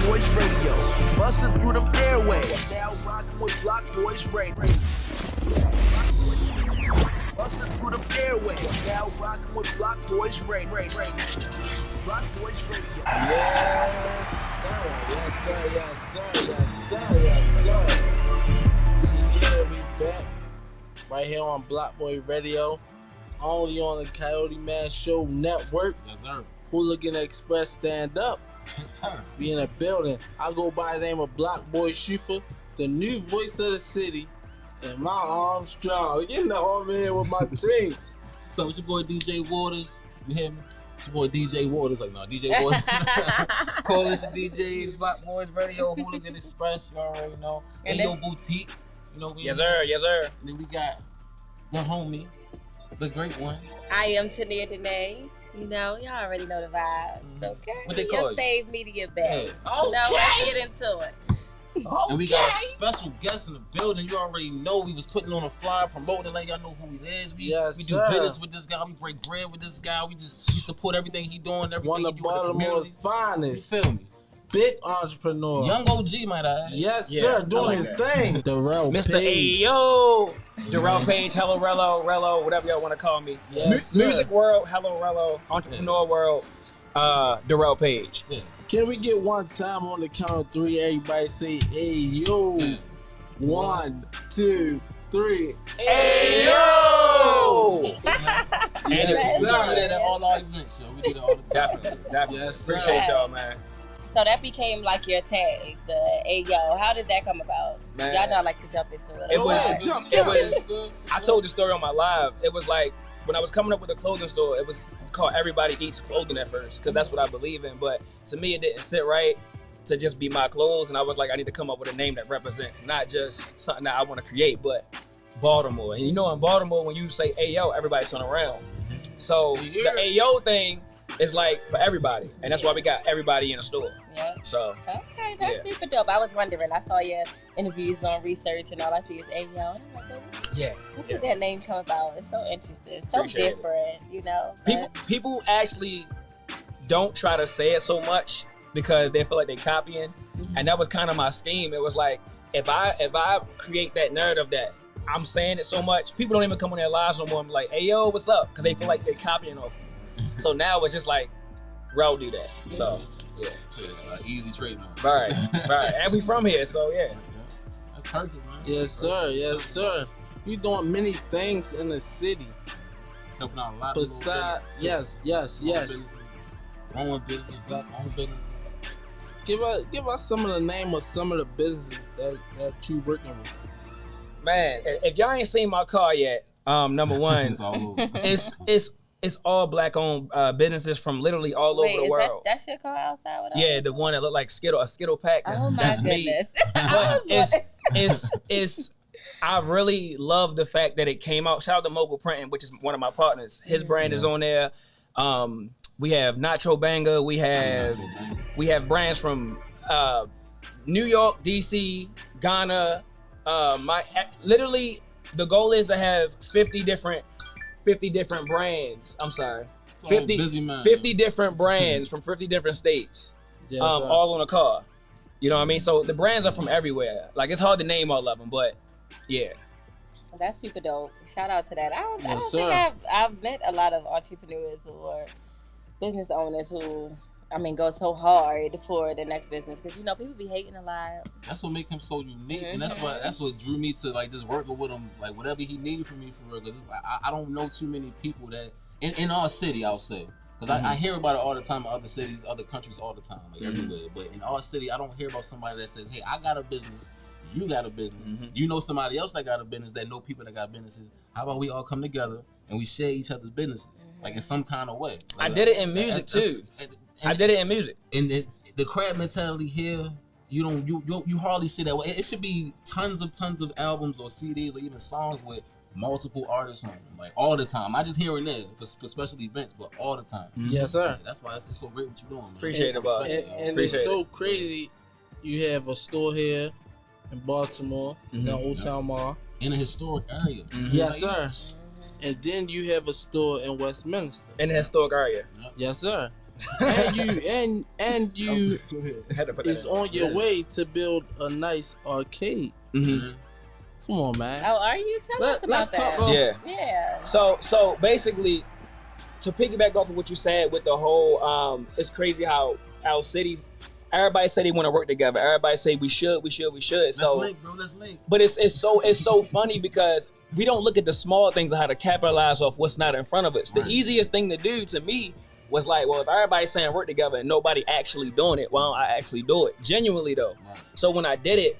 BlockBoyz Radio, busting through them airwaves. Now rocking with BlockBoyz Radio. Busting through them airwaves. Now rocking with BlockBoyz Radio. BlockBoyz Radio. Yes, sir. Yes, sir. We back right here on BlockBoyz Radio, only on the Coyoteman Show Network. Yes, sir. Hooligan Express stand up. Yes, sir. We in a building. I go by the name of BlockBoyz Shuffa, the new voice of the city, and my arms strong. You know, I'm here with my team. So it's your boy DJ Waterzz. You hear me? It's your boy DJ Waterzz. Like, no, DJ Waterzz. Coalition DJs, BlockBoyz Radio, Hooligan Express. You already know. And Ayo Boutique. You know, yes, sir. Yes, sir. And then we got the homie, the great one. I am Tenia Denay. You know, y'all already know the vibes. Okay. What they call your you? Fave Media Bay. Yeah. Now let's get into it. And we got a special guest in the building. You already know we was putting on a flyer, promoting, letting y'all know who he is. We do business with this guy. We break bread with this guy. We support everything he doing. Everything One he of do with the Baltimore's community. finest. You feel me? Big entrepreneur. Young OG, might I add. Yes, Yeah, sir. Doing like his that. thing. Durell, Mr. Paige. Ayo, Durell, Paige, hello, Rello, whatever y'all want to call me. Yes, sir. Music world, hello, Rello. Entrepreneur world, Durell, Paige. Yeah. Can we get one time on the count of three? Everybody say, hey, yo. Yeah. 1, 2, 3. Ayo! And And we Yes, do sir. that at all our events, yo. We do that all the time. Definitely. Yes, sir. Appreciate y'all, man. So that became like your tag, the Ayo. How did that come about? Man. Y'all know I like to jump into it. It was- It was- I told the story on my live. It was like when I was coming up with a clothing store, it was called Everybody Eats Clothing at first because that's what I believe in. But to me, it didn't sit right to just be my clothes. And I was like, I need to come up with a name that represents not just something that I want to create, but Baltimore. And you know, in Baltimore, when you say Ayo, everybody turn around. So the Ayo thing is like for everybody. And that's why we got everybody in the store. Yeah. So Okay, that's super dope. I was wondering. I saw your interviews on research, and all I see is Ayo. And I'm like, well, yeah. where did that name come about? It's so interesting, so Appreciate it. different, you know. People actually don't try to say it so much because they feel like they're copying, and that was kind of my scheme. It was like if I create that narrative that I'm saying it so much, people don't even come on their lives no more. I'm like, hey yo, what's up? Because they feel like they're copying off me. So now it's just like, Rel do that. So yeah, So it's like easy trademark. right, and we from here, so yeah. That's perfect, man. Yes, sir. Yes, sir. You doing many things in the city. Helping out a lot Besides, of little businesses, yes. growing businesses, black-owned businesses. Give us some of the name of some of the businesses that you working with. Man, if y'all ain't seen my car yet, number one, It's all over. it's all black-owned businesses from literally all Wait, over the world. that's your car outside? With Yeah, the one that looked like a Skittle pack. Oh my That's me. goodness. But it's I really love the fact that it came out. Shout out to Mogul Printing, which is one of my partners. His brand is on there. We have Nacho Banger. We have brands from New York, DC, Ghana. Literally the goal is to have 50 different brands. I'm sorry. 50, busy man. 50 different brands from 50 different states. Yes, All on a car. You know what I mean? So the brands are from everywhere. Like it's hard to name all of them, but yeah. That's super dope. Shout out to that. I don't Yes, think sir. I've met a lot of entrepreneurs or business owners who, I mean, go so hard for the next business because you know people be hating a lot. That's what make him so unique, and that's what drew me to like just working with him, like whatever he needed from me for real. Cause it's like I don't know too many people that in our city, I'll say, because I hear about it all the time in other cities, other countries, all the time, like everywhere. But in our city, I don't hear about somebody that says, "Hey, I got a business." You got a business. You know somebody else that got a business that know people that got businesses. How about we all come together and we share each other's businesses, like in some kind of way? Like, I did it in music too. I did it in music. And the crowd mentality here, you hardly see that way. It should be tons of albums or CDs or even songs with multiple artists on them, like all the time. I just here and there for special events, but all the time. Yes, sir. That's why it's so great what you're doing, man. Appreciate it, boss. And Appreciate it's so crazy. You have a store here in Baltimore, in Old Town Mall. In a historic area. Yes, sir. And then you have a store in Westminster. In the historic area. Yes, sir. and you is on your way to build a nice arcade. Mm-hmm. Come on, man. Oh, are you? Tell us about that. Yeah. So basically, to piggyback off of what you said with the whole, it's crazy how our city, everybody say they want to work together. Everybody say we should. Let's link, bro. Let's link. But it's so funny because we don't look at the small things of how to capitalize off what's not in front of us. The easiest thing to do to me was like, well, if everybody's saying work together and nobody actually doing it, why don't I actually do it? Genuinely though. Right. So when I did it,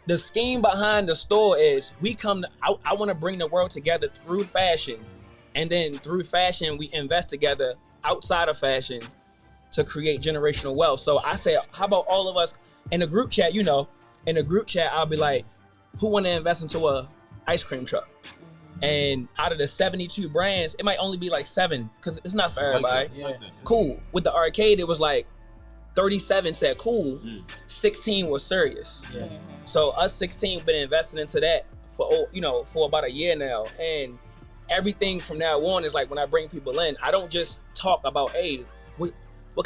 the scheme behind the store is I want to bring the world together through fashion. And then through fashion, we invest together outside of fashion to create generational wealth. So I said, how about all of us in the group chat, I'll be like, who want to invest into a ice cream truck? And out of the 72 brands, it might only be like 7 because it's not for everybody. Cool. With the arcade, it was like 37 said cool, 16 was serious. So us 16 been investing into that for about a year now. And everything from now on is like when I bring people in, I don't just talk about, hey, what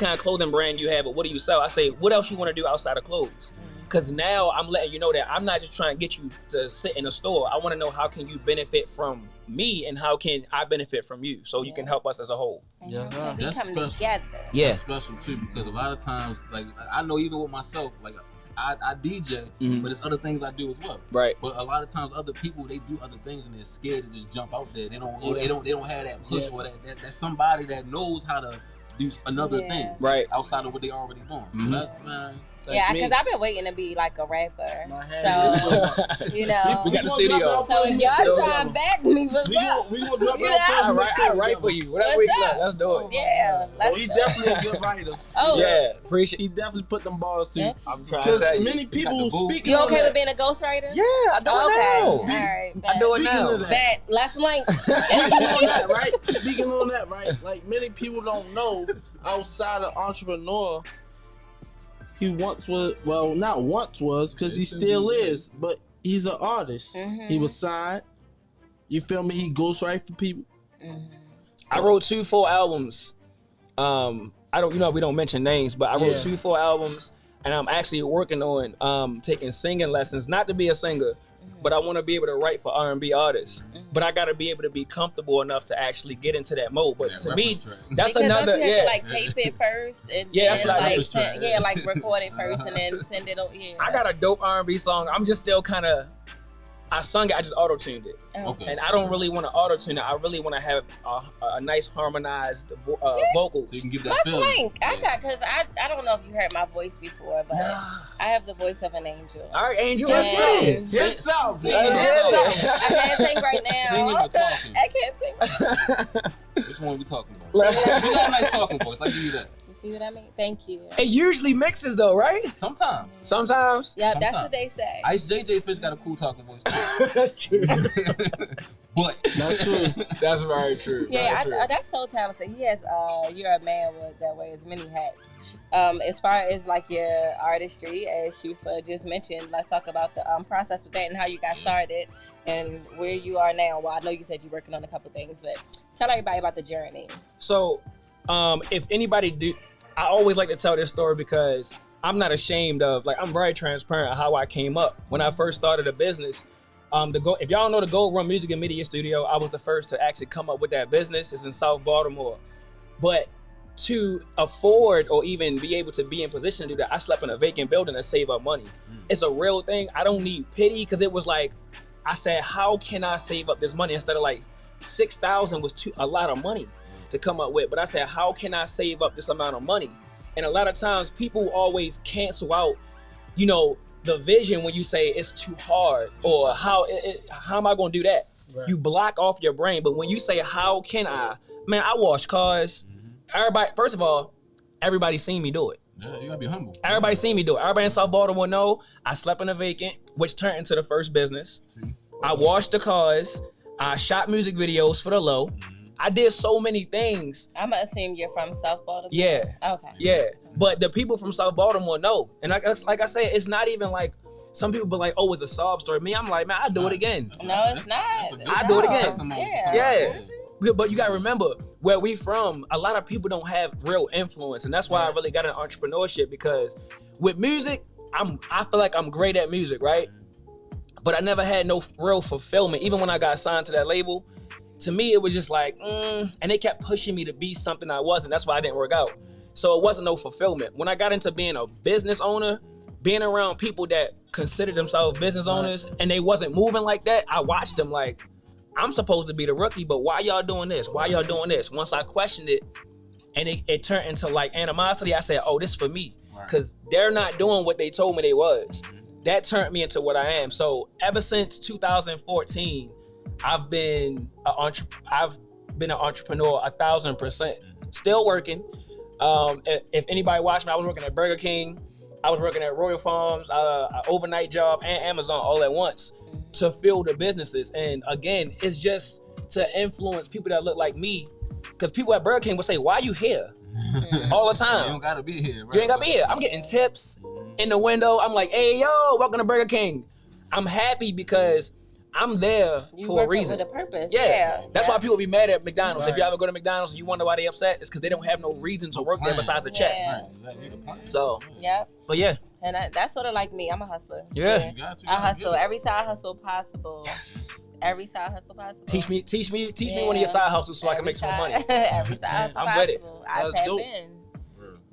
kind of clothing brand you have or what do you sell? I say, what else you want to do outside of clothes? Because now I'm letting you know that I'm not just trying to get you to sit in a store. I want to know how can you benefit from me and how can I benefit from you so you can help us as a whole. Yes, sir. That's special. Together. Yeah. That's special too because a lot of times, like I know even with myself, like I DJ, but it's other things I do as well. Right. But a lot of times other people, they do other things and they're scared to just jump out there. They don't have that push or that somebody that knows how to do another thing outside of what they already doing. So that's, man. Like because I've been waiting to be like a rapper. So, we got the studio. So if y'all try to back me, what's up? We gonna drop it I write for you. Whatever we got, let's do it. Yeah. He definitely a good writer. Yeah, appreciate. He definitely put them bars too. I'm trying because to many people speaking. You on okay that. with being a ghostwriter? Yeah, I do it now. All right. I do it now. Bet. Let's link. Speaking on that, right? Speaking on that, right? Like many people don't know outside of entrepreneur. He once was, well, not once was, because he still is, but he's an artist. He was signed. You feel me? He ghostwrite for people. I wrote 2 full albums. We don't mention names, but I wrote 2 full albums, and I'm actually working on taking singing lessons, not to be a singer, but I want to be able to write for R&B artists. But I got to be able to be comfortable enough to actually get into that mode. But to me, that's because another. Don't you have to like tape it first and that's what I do. Like record it first and then send it over. Yeah. I got a dope R&B song. I'm just still kind of. I sung it. I just auto tuned it, and I don't really want to auto tune it. I really want to have a nice harmonized vocals. So you can give that feeling. Link. I got because I don't know if you heard my voice before, but I have the voice of an angel. All right, Angel. Yes, I can't sing right now. Singing or talking? I can't sing. Right. Which one are we talking about? You got a nice talking voice. I give you that. See what I mean? Thank you. It usually mixes though, right? Sometimes. Yeah, that's what they say. Ice JJ Fish got a cool talking voice too. That's true. But that's true. That's very true. Yeah, that's so talented. He has. You're a man that wears many hats. As far as like your artistry, as Shuffa just mentioned, let's talk about the process with that and how you got started and where you are now. Well, I know you said you're working on a couple things, but tell everybody about the journey. So, if anybody I always like to tell this story because I'm not ashamed of, like, I'm very transparent how I came up. When I first started a business, if y'all know the Gold Run Music and Media Studio, I was the first to actually come up with that business. It's in South Baltimore. But to afford or even be able to be in position to do that, I slept in a vacant building to save up money. It's a real thing. I don't need pity because it was like, I said, how can I save up this money instead of like $6,000 was a lot of money to come up with. But I said, how can I save up this amount of money? And a lot of times people always cancel out, the vision when you say it's too hard or how am I going to do that? Right. You block off your brain. But when you say, how can I? Man, I wash cars. Everybody, first of all, everybody seen me do it. Yeah, you gotta be humble. Everybody seen me do it. Everybody in South Baltimore know I slept in a vacant, which turned into the first business. I washed the cars. I shot music videos for the low. I did so many things. I'm gonna assume you're from South Baltimore. Yeah. Okay. Yeah, but the people from South Baltimore know, and like I said, it's not even like some people be like, "Oh, it's a sob story." Me, I'm like, man, I do it again. No, it's not. I do it again. Yeah. Yeah. But you gotta remember where we from. A lot of people don't have real influence, and that's why I really got into entrepreneurship, because with music, I feel like I'm great at music, right? But I never had no real fulfillment. Even when I got signed to that label, to me it was just like, and they kept pushing me to be something I wasn't. That's why I didn't work out. So it wasn't no fulfillment. When I got into being a business owner, being around people that considered themselves business owners and they wasn't moving like that, I watched them like, I'm supposed to be the rookie, but why y'all doing this? Why y'all doing this? Once I questioned it and it turned into like animosity, I said, oh, this is for me. Because they're not doing what they told me they was. That turned me into what I am. So ever since 2014, I've been an entrepreneur 1,000%. Still working. If anybody watched me, I was working at Burger King. I was working at Royal Farms, an overnight job, and Amazon all at once to fill the businesses. And again, it's just to influence people that look like me. Because people at Burger King will say, why are you here? All the time. You don't gotta be here, right? You ain't gotta be here. I'm getting tips in the window. I'm like, hey, yo, welcome to Burger King. I'm happy because I'm there for a reason. With a purpose. Yeah. That's why people be mad at McDonald's. If you ever go to McDonald's and you wonder why they upset, it's because they don't have no reason to work there besides the check. Right, exactly. So, yep. But yeah. And that's sort of like me. I'm a hustler. Yeah. You got to, I hustle every side hustle possible. Yes. Every side hustle possible. Teach me one of your side hustles so I can make some money. Every side hustle I'm with it. I tap in.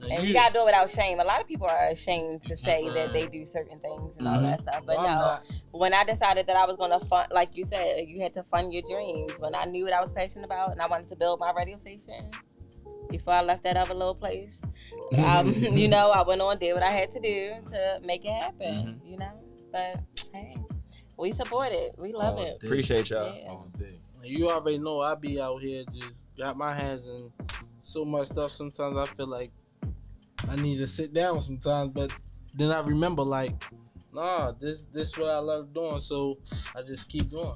And you gotta do it without shame. A lot of people are ashamed to say that they do certain things and all that stuff. But when I decided that I was gonna fund, like you said, you had to fund your dreams. When I knew what I was passionate about and I wanted to build my radio station, before I left that other little place, I went on, did what I had to do to make it happen. But hey, we support it. We love it. Appreciate y'all. Yeah. You already know I be out here just got my hands in so much stuff. Sometimes I feel like I need to sit down sometimes, but then I remember like, nah, this what I love doing, so I just keep going.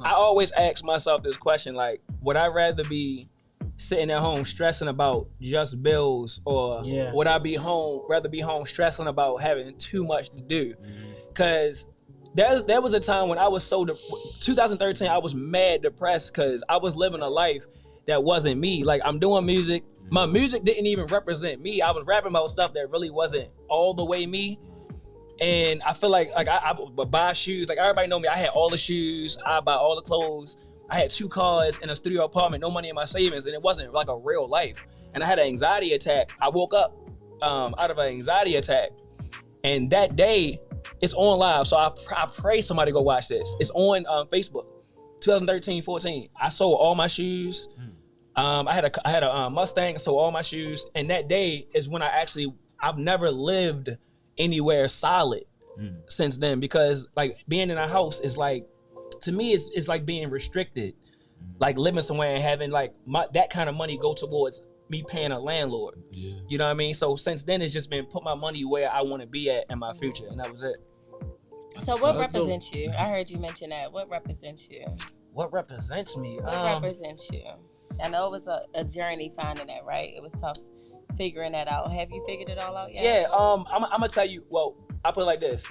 I always ask myself this question, like, would I rather be sitting at home stressing about just bills, or would I rather be home stressing about having too much to do? Because there was a time when I was 2013, I was mad depressed because I was living a life that wasn't me. Like, I'm doing music. My music didn't even represent me. I was rapping about stuff that really wasn't all the way me. And I feel like I would buy shoes. Like, everybody know me. I had all the shoes. I buy all the clothes. I had 2 cars in a studio apartment, no money in my savings, and it wasn't like a real life. And I had an anxiety attack. I woke up out of an anxiety attack. And that day, it's on live. So I pray somebody go watch this. It's on Facebook. 2013-14. I sold all my shoes. I had a Mustang, so all my shoes, and that day is when I've never lived anywhere solid since then, because like being in a house is like, to me it's like being restricted, like living somewhere and having like that kind of money go towards me paying a landlord. You know what I mean? So since then it's just been put my money where I want to be at in my future, and that was it. So what represents you? I heard you mention that. What represents you? What represents me? What represents you? I know it was a journey finding that, right? It was tough figuring that out. Have you figured it all out yet? Yeah, I'm gonna tell you, well, I put it like this.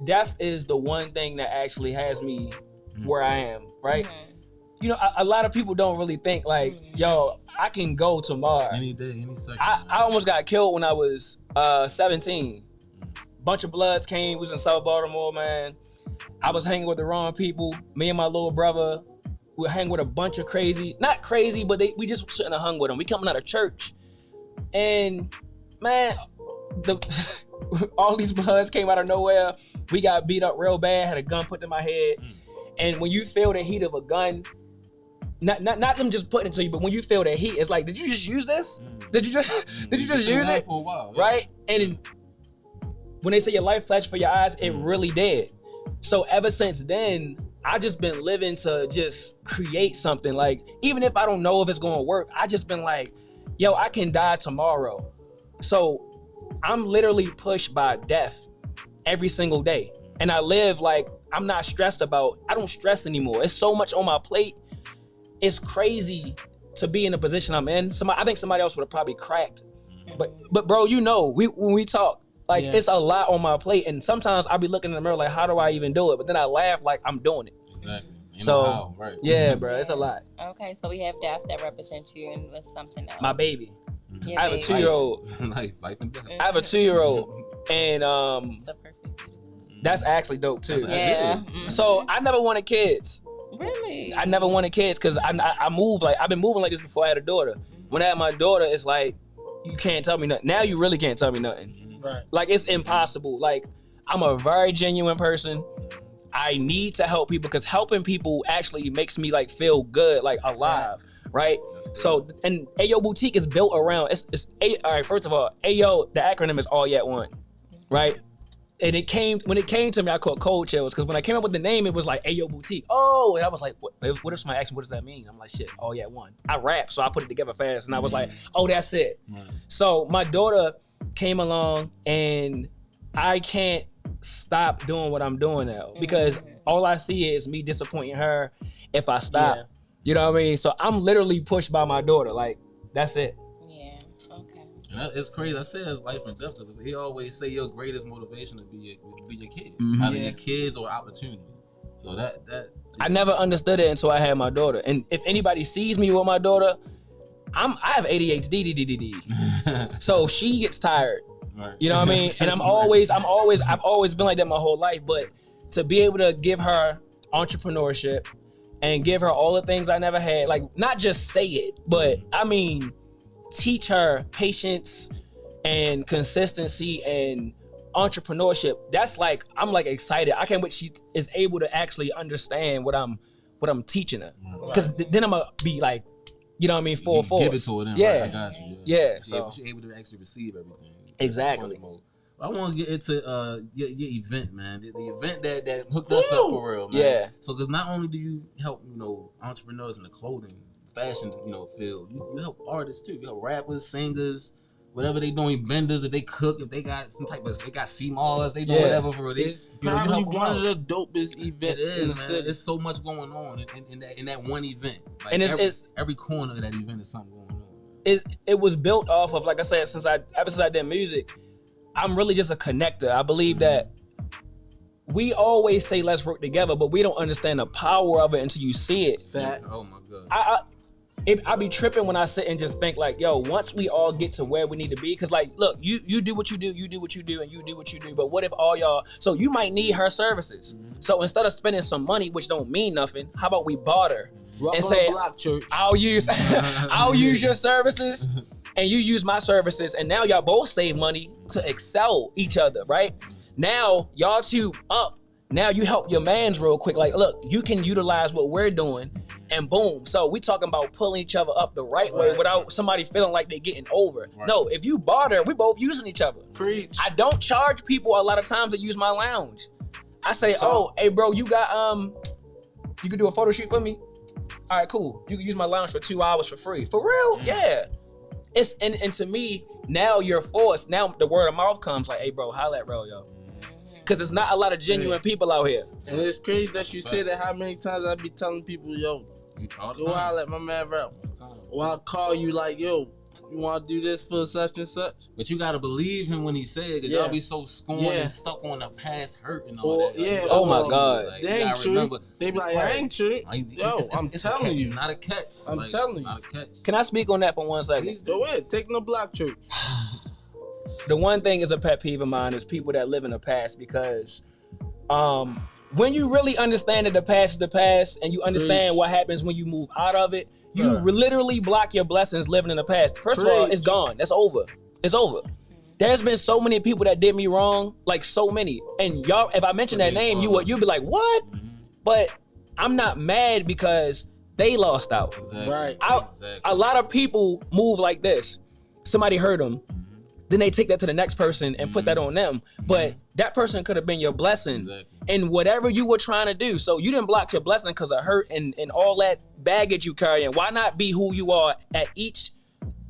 Death is the one thing that actually has me where I am, right? You know, a lot of people don't really think like, yo, I can go tomorrow. Any day, any second. I almost got killed when I was 17. Bunch of Bloods came, was in South Baltimore, man. I was hanging with the wrong people. Me and my little brother, we hang with a bunch of not crazy, but we just shouldn't have hung with them. We coming out of church, and man, all these Bloods came out of nowhere. We got beat up real bad. Had a gun put in my head, and when you feel the heat of a gun, not them just putting it to you, but when you feel that heat, it's like, did you just use this? Did you just use it? For a while, right? And when they say your life flashed for your eyes, it really did. So ever since then, I just been living to just create something. Like, even if I don't know if it's gonna work, I just been like, yo, I can die tomorrow. So I'm literally pushed by death every single day. And I live like, I'm not stressed about, I don't stress anymore. It's so much on my plate. It's crazy to be in the position I'm in. I think somebody else would have probably cracked. But bro, you know, when we talk, like, it's a lot on my plate, and sometimes I'll be looking in the mirror like, how do I even do it? But then I laugh like I'm doing it. Exactly. So right. Yeah, bro, it's a lot. Okay, so we have Daph that represents you and with something else. My baby. Your I have a baby. 2-year-old. Life and death. I have a 2-year-old, and The perfect. that's actually dope too. Yeah. So I never wanted kids. Really? I never wanted kids because I moved like I've been moving like this before I had a daughter. When I had my daughter, it's like you can't tell me nothing. Now you really can't tell me nothing. Right. Like it's impossible. Like I'm a very genuine person. I need to help people because helping people actually makes me like feel good, like alive, right? So and Ayo Boutique is built around all right. First of all, Ayo, the acronym is All Yet One, right? And when it came to me, I caught cold chills because when I came up with the name, it was like Ayo Boutique. Oh, and I was like, what if somebody asked me, what does that mean? I'm like, shit, All Yet One. I rap, so I put it together fast, and I was like, oh, that's it. So my daughter came along, and I can't stop doing what I'm doing now because all I see is me disappointing her if I stop. Yeah. You know what I mean? So I'm literally pushed by my daughter. Like, that's it. Yeah. Okay. And it's crazy. I say it's life and death because he always say your greatest motivation to be your kids, either your kids or opportunity. So that I never understood it until I had my daughter. And if anybody sees me with my daughter, I have ADHD. So she gets tired. Right. You know what I mean? And I've always been like that my whole life. But to be able to give her entrepreneurship and give her all the things I never had, like not just say it, but I mean, teach her patience and consistency and entrepreneurship. That's like, I'm like excited. I can't wait she is able to actually understand what I'm teaching her. Because then I'm gonna be like, you know what I mean, full force. Give it to her then. Yeah. Right? I got you. Yeah. So So she's able to actually receive everything. exactly. I want to get into your event, man. The event that hooked us up for real, man. Yeah. So, because not only do you help, entrepreneurs in the clothing, fashion, field, you help artists too. You help rappers, singers, whatever they doing, vendors. If they cook, if they got some type of, they got CMOS, they do whatever for real. It's probably one of the dopest events in the city. There's so much going on in that one event. Like And it's every corner of that event is something going on. it was built off of, like I said, ever since I did music, I'm really just a connector. I believe that we always say let's work together, but we don't understand the power of it until you see it. Facts. Oh my God. I be tripping when I sit and just think like, yo, once we all get to where we need to be, because like, look, you do what you do, you do what you do, and you do what you do. But what if all y'all? So you might need her services. So instead of spending some money, which don't mean nothing, how about we barter and say, I'll use your services, and you use my services, and now y'all both save money to excel each other, right? Now y'all two up. Now you help your mans real quick. Like, look, you can utilize what we're doing, and boom. So we talking about pulling each other up the right way without somebody feeling like they're getting over. Right. No, if you barter, we both using each other. Preach. I don't charge people a lot of times that use my lounge. I say, hey bro, you got you can do a photo shoot for me? All right, cool. You can use my lounge for 2 hours for free. For real? Yeah. It's and to me, now you're forced. Now the word of mouth comes like, hey bro, holla at Rello. Because it's not a lot of genuine people out here. And it's crazy that you say that. How many times I be telling people, yo, go holla at my man Rello. Or I'll call you like, yo, you want to do this for such and such? But you got to believe him when he said it, because y'all be so scorned and stuck on the past hurt and all that. Like, oh my God. Like, dang true. They be like, I ain't true. Yo, I'm telling you. It's not a catch. I'm telling you. Not a catch. Can I speak on that for 1 second? Please go ahead. Take the block church. The one thing is a pet peeve of mine is people that live in the past, because when you really understand that the past is the past and you understand what happens when you move out of it, you literally block your blessings living in the past. First of all, it's gone. That's over. It's over. There's been so many people that did me wrong, like so many. And y'all, if I mention that name, you'd be like, what? But I'm not mad because they lost out. Exactly. Right. A lot of people move like this. Somebody hurt them. Then they take that to the next person and put that on them. But that person could have been your blessing in whatever you were trying to do. So you didn't block your blessing because of hurt and all that baggage you carrying. Why not be who you are at each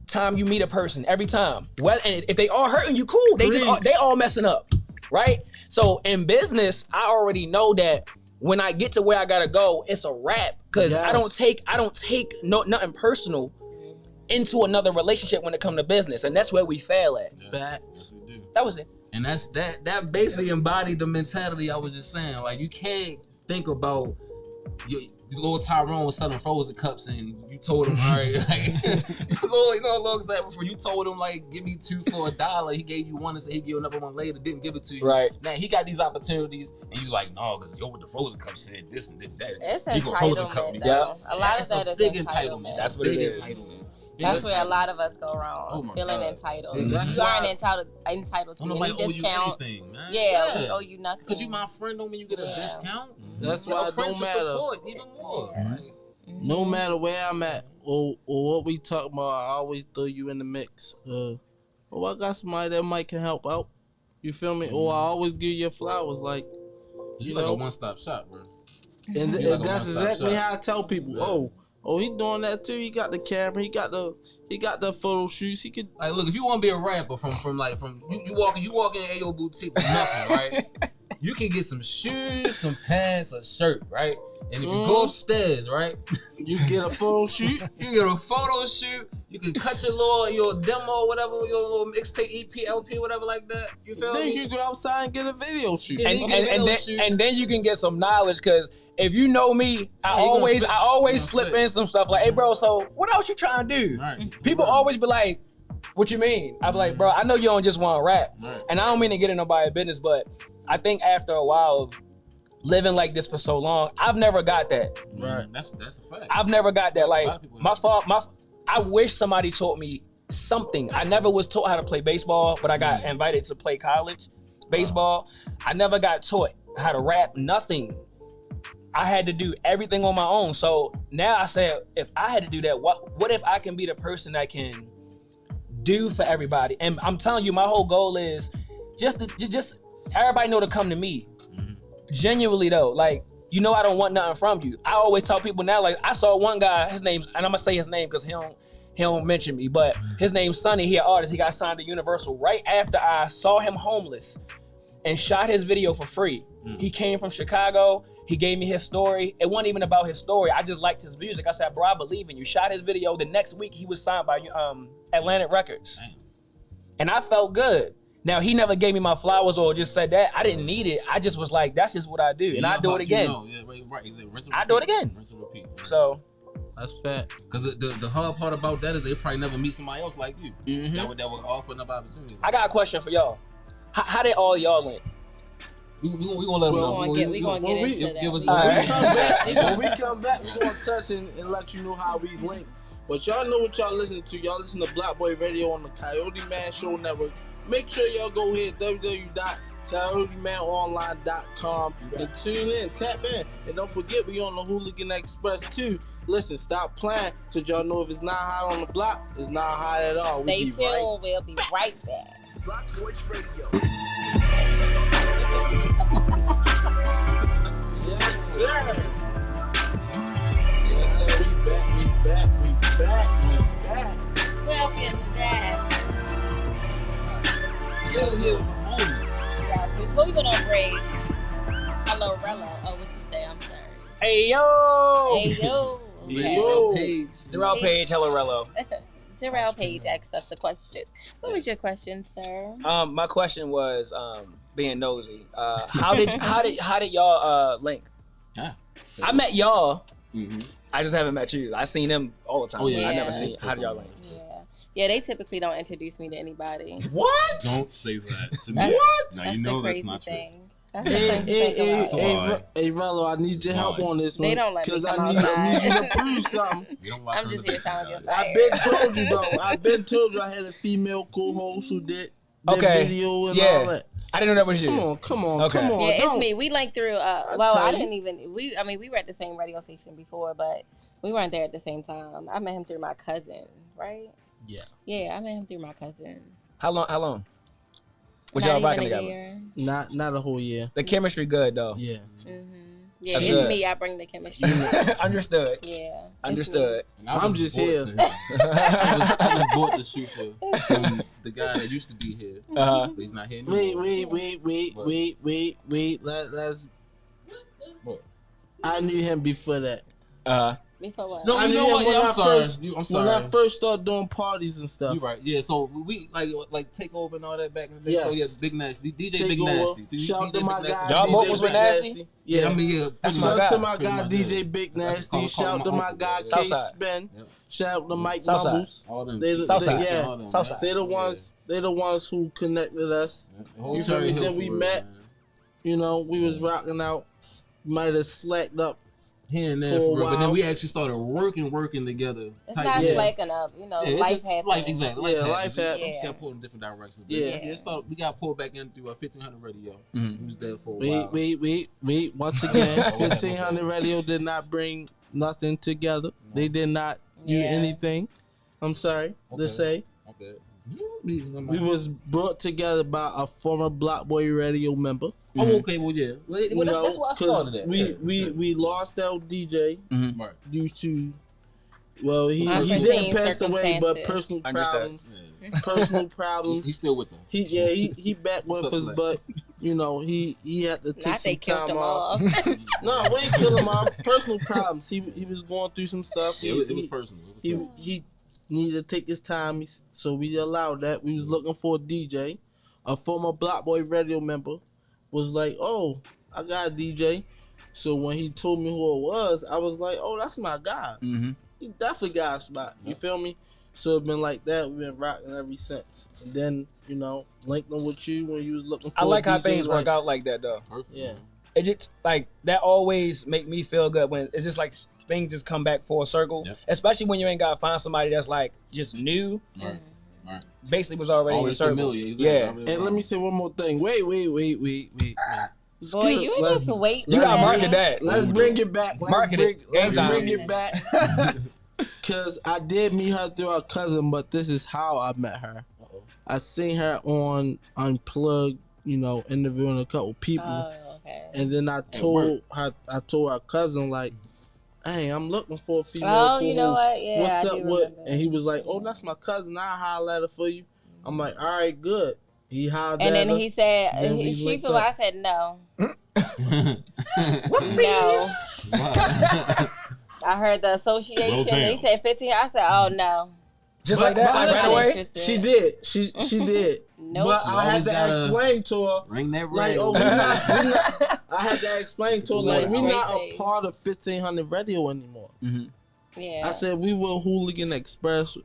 time you meet a person, every time? Well, and if they all hurting you, cool. They all messing up, right? So in business, I already know that when I get to where I gotta go, it's a wrap. Because I don't take nothing personal into another relationship when it comes to business, and that's where we fail at. Facts. That was it. And that basically embodied the mentality I was just saying. Like, you can't think about little Tyrone was selling frozen cups, and you told him, all right, like, a little example for you told him, like, give me 2 for $1. He gave you one and said he'd give you another one later, didn't give it to you. Right. Now he got these opportunities, and you like, no, because yo, with the frozen cup said this and did that. It's You go frozen cup. entitlement, though. A lot of that is big entitlement. That's what it big is. entitlement. That's where a lot of us go wrong. Oh my feeling God. entitled. And that's You aren't why- entitled to Don't nobody any owe you discount. anything, man. Yeah, we owe you nothing. Because you my friend don't mean you get a discount. That's You know, why it friends don't should matter. support even more. Right? No matter where I'm at or what we talk about, I always throw you in the mix. I got somebody that might can help out. You feel me? Or I always give you flowers, like You like a one-stop shop, bro. and You like a that's one-stop exactly shop. how I tell people. Yeah. Oh, he doing that too. He got the camera. He got the photo shoots. He could. Like, look, if you want to be a rapper from you walk in AO boutique with nothing, right? You can get some shoes, some pants, a shirt, right? And if you go upstairs, right, You get a photo shoot. you get a photo shoot. You can cut your demo, whatever, your little mixtape, EP, LP, whatever like that. You feel Then me? you go outside and get a video shoot. Yeah. And then you can get some knowledge, because if you know me, I you gonna always spit. slip in some stuff like, hey bro, so what else you trying to do? Right. People always be like, what you mean? I be like, bro, I know you don't just want to rap. Right. And I don't mean to get in nobody's business, but I think after a while of living like this for so long, I've never got that. Right. That's a fact. I've never got that. A lot Like of people I wish somebody taught me something. I never was taught how to play baseball, but I got invited to play college baseball. I never got taught how to rap, nothing. I had to do everything on my own. So now I said, if I had to do that, what if I can be the person that can do for everybody? And I'm telling you, my whole goal is just everybody know to come to me. Genuinely though, like, you know, I don't want nothing from you. I always tell people now, like, I saw one guy, his name's, and I'm gonna say his name because he don't mention me, but his name's Sonny. He an artist. He got signed to Universal right after I saw him homeless and shot his video for free. He came from Chicago. He gave me his story. It wasn't even about his story. I just liked his music. I said, bro, I believe in you. Shot his video. The next week, he was signed by Atlantic Records. Damn. And I felt good. Now, he never gave me my flowers or just said that. I didn't need it. I just was like, that's just what I do. And I do it again. Yeah, right. Is it rinse and I do it repeat? again. Rinse and repeat. Right? So, That's fact. Because the hard part about that is they probably never meet somebody else like you. That would offer another opportunity. I got a question for y'all. How did all y'all link? We gonna let them know. We gonna get into that. Give us All right. When we come back, we're gonna touch and let you know how we link. But y'all know what y'all listening to. Y'all listen to BlockBoyz Radio on the Coyoteman Show Network. Make sure y'all go here, www.coyotemanonline.com, and tune in, tap in. And don't forget, we on the Hooligan Express too. Listen, stop playing, because y'all know if it's not hot on the block, it's not hot at all. Stay We be tuned. right. We'll be right back. BlockBoyz Radio. Yes, sir. Yes, sir. We back. Welcome back. Still here with home. Guys, before we went on break, hello, Rello. Oh, what you say? I'm sorry. Hey, yo! Hey, yo. Yo. Paige. Durell, Paige, hello, Rello. Durell Paige asked us the question. What was your question, sir? My question was, being nosy. How did y'all link? Ah. I met y'all. Mm-hmm. I just haven't met you. I seen them all the time. Oh, yeah. I never Yeah. seen. How did y'all link? Yeah, they typically don't introduce me to anybody. What? Don't say that to me. That's- What? Now That's you know the that's crazy not true. thing. That's the Hey, crazy thing about it. hey, Rello, I need your help Why? on this one. They don't let me Because come I need you outside. to prove something. We don't lock I'm her in just the here trying to basement, get guys. I've been told you, though. I've been told you I had a female co-host who did Okay. video and Yeah. all that. I didn't know that was you. Come on. Okay. Come on. Yeah, it's don't. me. We linked through. tell I you. didn't even. We were at the same radio station before, but we weren't there at the same time. I met him through my cousin, right? Yeah. Yeah, I met him through my cousin. How long? Was Not y'all even rocking a together? year. Not a whole year. The chemistry good though. Yeah. Yeah, That's it's good. me. I bring the chemistry. Understood. Yeah, it's Understood. And I I'm was just bought here. to him. I was bought to Shuffa from the guy that used to be here, Uh-huh. but he's not here anymore. Wait. Let's. What? I knew him before that. me. Before what? No, I you know mean, what? when Yeah, I I'm sorry. first- I'm sorry. When I first started doing parties and stuff. You're right. Yeah, so we like take over and all that back in the day. Yes. So yeah, Big Nasty, DJ Take Big over. Nasty. Shout out to DJ my Big Nasty. guy, Y'all DJ vocals Big were nasty? Yeah, I mean, yeah. That's Shout my out guy. to my Pretty guy, much, DJ yeah. Big That's Nasty. call Shout out to my my uncle, guy, yeah. K Southside. Spin. Yep. Shout out to Mike Southside. Mumbles. All them. Southside. Yeah. All them, Southside. They're the ones. They're the ones who connected us. You feel me? Then we met. You know, we was rocking out. Might have slacked up. Here and there, for a for real. But then while. we actually started working together. It's Tight, not yeah. slacking up. You know, Yeah, it's life just- happens. Life, exactly. Yeah, life happens. We Yeah. got pulled in different directions. Yeah. Yeah. We got pulled back in through 1500 radio. Mhm. We was there for a Wait, while. wait. Once again, 1500 Radio did not bring nothing together. They did not do Yeah. anything. I'm sorry to Okay. say. Okay. We was brought together by a former BlockBoyz Radio member. Oh, okay. Well, yeah. Well, You know, that's why I 'cause started that. We lost our DJ Right. due to, well, he Unforeseen didn't pass away, but circumstances. personal Understood. problems. Yeah. Personal problems. He's still with us. He back with What's up, us, Slay? but you know he had to take Not they some killed time them off. all. No, we ain't kill him off. Personal problems. He was going through some stuff. Yeah, it was personal. It was He needed to take his time, so we allowed that. We was looking for a DJ. A former BlockBoyz Radio member was like, "Oh, I got a DJ." So when he told me who it was, I was like, "Oh, that's my guy. Mm-hmm. He definitely got a spot." You feel me? So it's been like that. We've been rocking ever since. And then, you know, linking with you when you was looking for I like a how DJ, things like, work out like that though. perfect. Yeah. Man. It just like that always make me feel good when it's just like things just come back full circle. Yep. Especially when you ain't gotta find somebody that's like just new. Right. Right. Basically was already in the Always circle. familiar. Exactly. Yeah. And let me say one more thing. Wait. Boy, you ain't just wait. You gotta Let's market that. Let's bring it back. Market it. Let's Game bring time. it back. Cause I did meet her through her cousin, but this is how I met her. Uh-oh. I seen her on Unplugged, you know, interviewing a couple people, Oh, okay. and then I told her cousin like, "Hey, I'm looking for a female Oh, you know co-host. what? Yeah, What's I up do with?" remember. And he was like, "Oh, that's my cousin. I'll holler at her for you." I'm like, "All right, good." He hollered And at then her. he said, Then we she linked feel. up. I said no. Whoopsies. No. I heard the association. Well, damn. He said 15. I said, oh no. Just But- like that, but like listen, right away. Interested. She did. She did. Nope. But You I had always to gotta- explain to her. Ring that Like, ring. oh, we not. I had to explain to her, like, we Straight not a face. part of 1500 Radio anymore. Yeah. I said, we were Hooligan Express.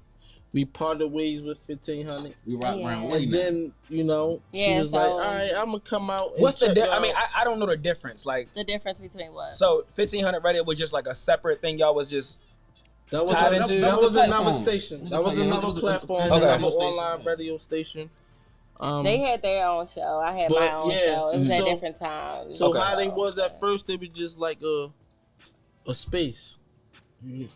We parted ways with 1500. We rock Yeah. around way And now. then, you know, she Yeah, was like, so- all right, I'm going to come out. And What's the check I mean, y'all. I don't know the difference. Like, The difference between what? so 1500 Radio was just like a separate thing. Y'all was just that was, tied a, into- that was the another platform. station. It That was was a- another it was a- platform, it was another another online station, yeah. radio station. They had their own show. I had But, my own yeah, show. It was at so- different times. So Okay. how they was at first, they was just like a space.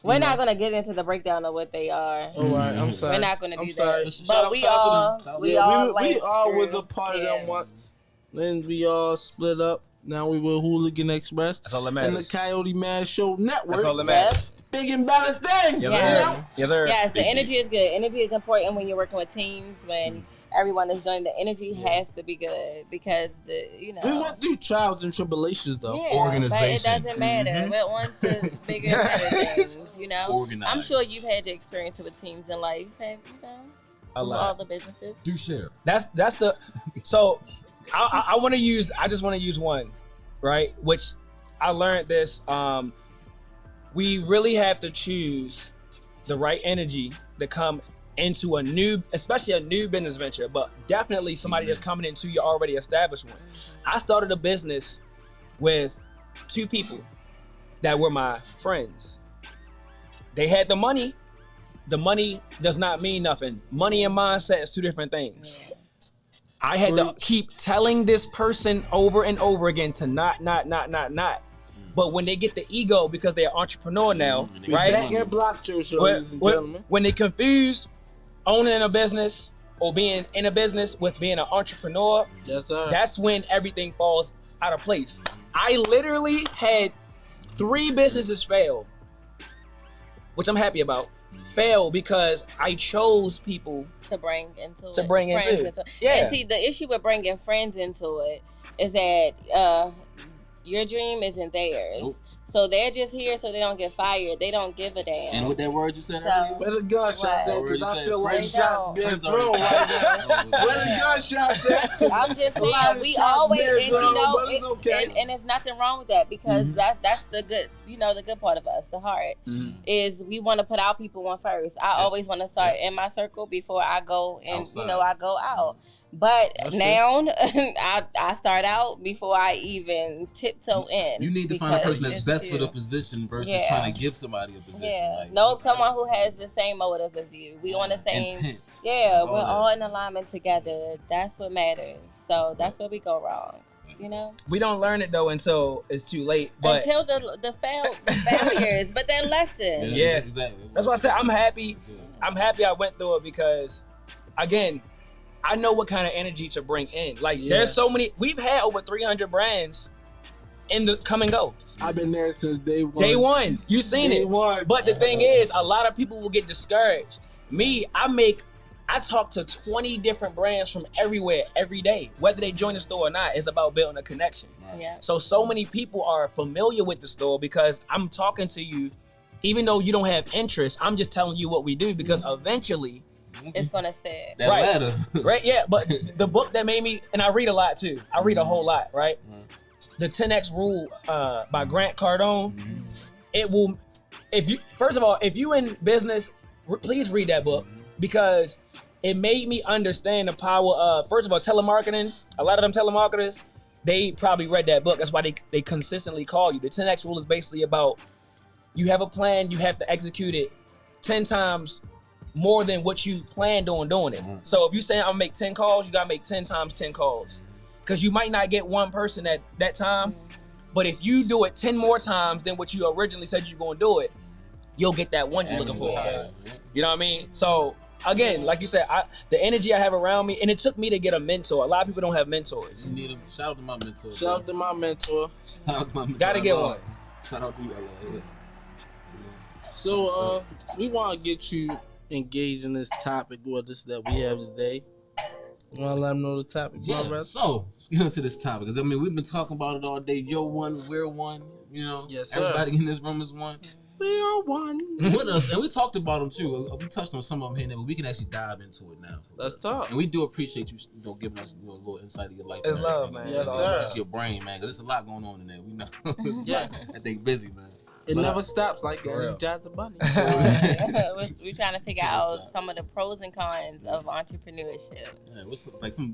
We're not gonna get into the breakdown of what they are. All right, I'm sorry. We're not gonna I'm do sorry. that. Shout But out- we shout out to all, them. we Yeah, all, we like, all was through. a part of Yeah. them once. Then we all split up. Now we were Hooligan Express that's all that and the matters. Coyote Man Show Network. That's all that Yep. matters. Big and better things. Yes, Yeah. sir. Yes, sir. Yes, the energy is good. Energy is important when you're working with teams. When everyone is joining, the energy has to be good because We went through trials and tribulations though. Yeah, Organization. but it doesn't matter. But once the bigger and better things, you know. Organized. I'm sure you've had your experience with teams in life, have you know? A All lot. the businesses. Do share. That's the. So, I want to use. I just want to use one, right? Which I learned this. We really have to choose the right energy to come into a new, especially a new business venture, but definitely somebody that's coming into your already established one. I started a business with two people that were my friends. They had the money. The money does not mean nothing. Money and mindset is two different things. Yeah. I had to keep telling this person over and over again to not. But when they get the ego because they're an entrepreneur now, We right? back at Block Show, ladies and gentlemen. When they confuse owning a business or being in a business with being an entrepreneur, Yes, sir. that's when everything falls out of place. I literally had 3 businesses fail, which I'm happy about. Fail because I chose people To bring into to it. bring friends into. it. Yeah. And see, the issue with bringing friends into it is that your dream isn't theirs. Nope. So they're just here so they don't get fired. They don't give a damn. And with that word you said So- earlier, Where the gunshots at? Because I feel like They shots don't. being thrown right now. Where the gunshots at? I'm just A lot saying of we shots always, being and you thrown, know, but it's okay. and it's nothing wrong with that because that's the good, you know, the good part of us, the heart, is we want to put our people on first. I always want to start in my circle before I go and Outside. you know I go out. But That's now I start out before I even tiptoe in. you need to find a person that's because best it's for the too- position versus Yeah. trying to give somebody a position. Yeah, Like, nope. Someone who has the same motives as you. We on the same. intent. Yeah, All we're that. all in alignment together. That's what matters. So that's where we go wrong. You know, We don't learn it though until it's too late. But until the failures, but they're lessons. Yeah. Exactly. that's why I said I'm happy. I'm happy I went through it because, again, I know what kind of energy to bring in. Like, Yeah. there's so many. We've had over 300 brands in the come and go. I've been there since day one. Day one, you seen Day it. one. But the thing is, a lot of people will get discouraged. Me, I talk to 20 different brands from everywhere every day. Whether they join the store or not, it's about building a connection. Yeah. So many people are familiar with the store because I'm talking to you, even though you don't have interest. I'm just telling you what we do because eventually, It's gonna stay. That Right. ladder. right? Yeah, but the book that made me, and I read a lot too. I read a whole lot, right? The 10X Rule by Grant Cardone. It will, first of all, if you in business, please read that book because it made me understand the power of, first of all, telemarketing. A lot of them telemarketers, they probably read that book. That's why they consistently call you. The 10X Rule is basically about you have a plan, you have to execute it 10 times more than what you planned on doing it. So if you say I'm gonna make 10 calls, you gotta make 10 times 10 calls. Because you might not get one person at that time, but if you do it 10 more times than what you originally said you're gonna do it, you'll get that one you're looking for. You know what I mean? So again, like you said, the energy I have around me, and it took me to get a mentor. A lot of people don't have mentors. You need a shout out to my mentor. Shout out to my mentor. Shout out to my mentor. Gotta get one. Shout out to you, LA. So we want to get you engaged in this topic with us that we have today. You want to let them know the topic, Yeah, my brother? so let's get into this topic because I mean we've been talking about it all day. You're one, we're one. You know, Yes, sir. everybody in this room is one. We are one. With us, and we talked about them too. We touched on some of them here, but we can actually dive into it now. Let's talk. And we do appreciate you, giving us a little insight of your life. It's and love, everything. man. Yes, It's sir. Just your brain, man, because there's a lot going on in there. We know. It's a Yeah. lot. I think busy, man. It never stops like For real. Energizer Bunny. We're trying to figure out some of the pros and cons of entrepreneurship. Yeah, what's like some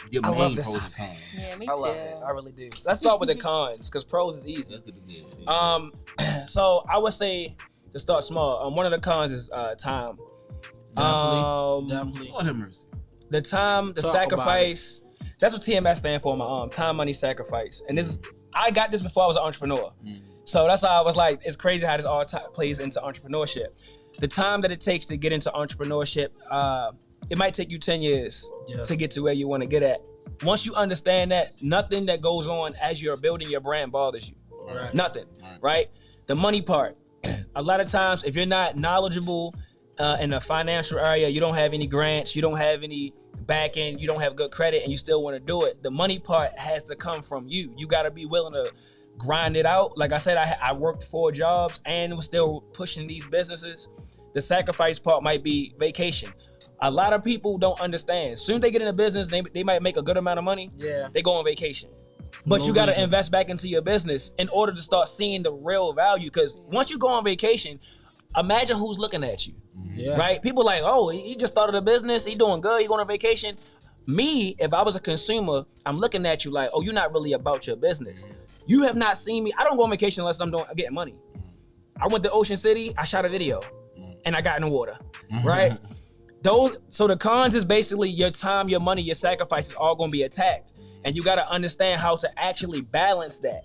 your I main love this pros and cons? Yeah, me I too. love it. I really do. Let's start with the cons because pros is easy. That's good to be. So I would say to start small. One of the cons is time. Definitely. Lord have mercy. The time, the Talk sacrifice. That's what TMS stand for. My time, money, sacrifice. And this, I got this before I was an entrepreneur. So that's how I was like, it's crazy how this all plays into entrepreneurship. The time that it takes to get into entrepreneurship, it might take you 10 years to get to where you want to get at. Once you understand that, nothing that goes on as you're building your brand bothers you. Right. Nothing, right? The money part. A lot of times, if you're not knowledgeable in the financial area, you don't have any grants, you don't have any back end, you don't have good credit, and you still want to do it. The money part has to come from you. You got to be willing to grind it out. Like I said, I worked 4 jobs and was still pushing these businesses. The sacrifice part might be vacation. A lot of people don't understand. As soon as they get in a business, they might make a good amount of money. Yeah. They go on vacation. But No you got to reason. invest back into your business in order to start seeing the real value. Because once you go on vacation, imagine who's looking at you, Yeah. right? People like, oh, he just started a business. He doing good. He going on vacation. Me, if I was a consumer, I'm looking at you like, oh, you're not really about your business. You have not seen me. I don't go on vacation unless I'm getting money. I went to Ocean City. I shot a video, and I got in the water, right? So the cons is basically your time, your money, your sacrifice is all going to be attacked. And you got to understand how to actually balance that.